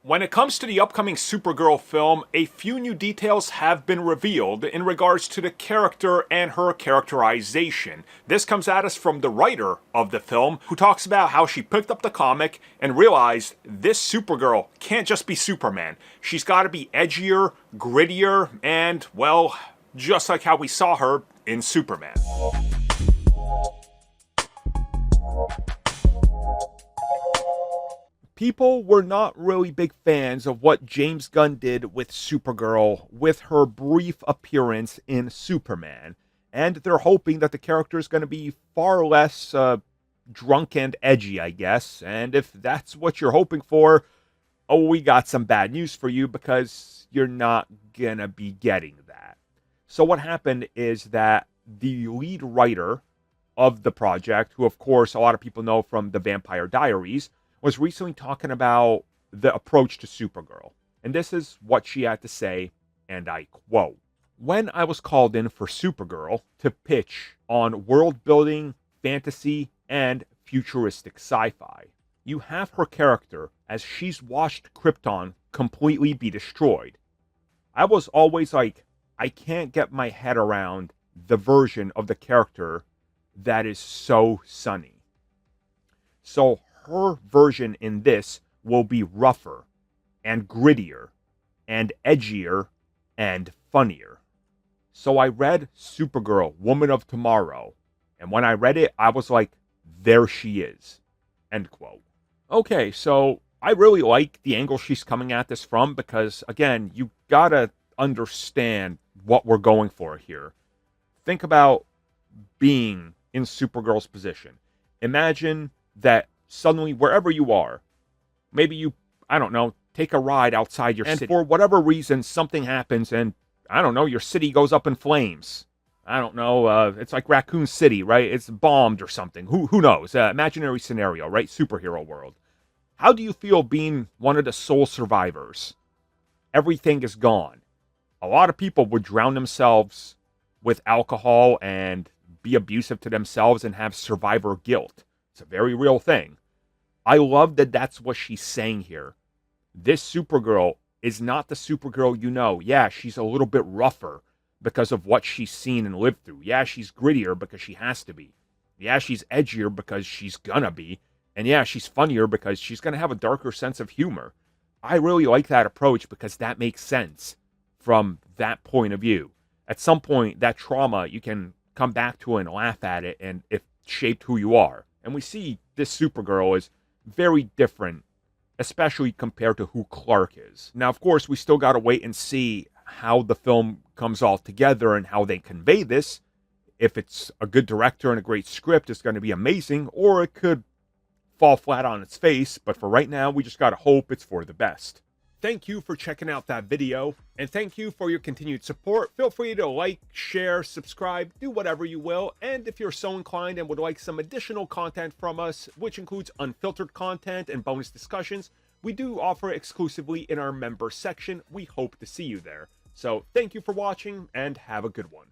When it comes to the upcoming Supergirl film, a few new details have been revealed in regards to the character and her characterization. This comes at us from the writer of the film, who talks about how she picked up the comic and realized this Supergirl can't just be Superman. She's got to be edgier, grittier, and, well, just like how we saw her in Superman. People were not really big fans of what James Gunn did with Supergirl with her brief appearance in Superman, and they're hoping that the character is going to be far less drunk and edgy, I guess. And if that's what you're hoping for, oh, we got some bad news for you, because you're not going to be getting that. So what happened is that the lead writer of the project, who of course a lot of people know from the Vampire Diaries, was recently talking about the approach to Supergirl. And this is what she had to say, and I quote, "When I was called in for Supergirl to pitch on world building, fantasy, and futuristic sci-fi, you have her character as she's watched Krypton completely be destroyed. I was always like, I can't get my head around the version of the character that is so sunny. So her version in this will be rougher and grittier and edgier and funnier." So I read Supergirl, Woman of Tomorrow, and when I read it, I was like, there she is. End quote. Okay, so I really like the angle she's coming at this from, because, again, you gotta understand what we're going for here. Think about being in Supergirl's position. Imagine that suddenly, wherever you are, maybe you, I don't know, take a ride outside your city, and for whatever reason, something happens, and, I don't know, your city goes up in flames. I don't know, it's like Raccoon City, right? It's bombed or something. Who knows? Imaginary scenario, right? Superhero world. How do you feel being one of the sole survivors? Everything is gone. A lot of people would drown themselves with alcohol and be abusive to themselves and have survivor guilt. It's a very real thing. I love that that's what she's saying here. This Supergirl is not the Supergirl you know. Yeah, she's a little bit rougher because of what she's seen and lived through. Yeah, she's grittier because she has to be. Yeah, she's edgier because she's gonna be. And yeah, she's funnier because she's gonna have a darker sense of humor. I really like that approach because that makes sense from that point of view. At some point, that trauma, you can come back to it and laugh at it, and it shaped who you are. And we see this Supergirl is very different, especially compared to who Clark is. Now, of course, we still got to wait and see how the film comes all together and how they convey this. If it's a good director and a great script, it's going to be amazing, or it could fall flat on its face. But for right now, we just got to hope it's for the best. Thank you for checking out that video, and thank you for your continued support. Feel free to like, share, subscribe, do whatever you will, and if you're so inclined and would like some additional content from us, which includes unfiltered content and bonus discussions, we do offer exclusively in our member section. We hope to see you there. So thank you for watching, and have a good one.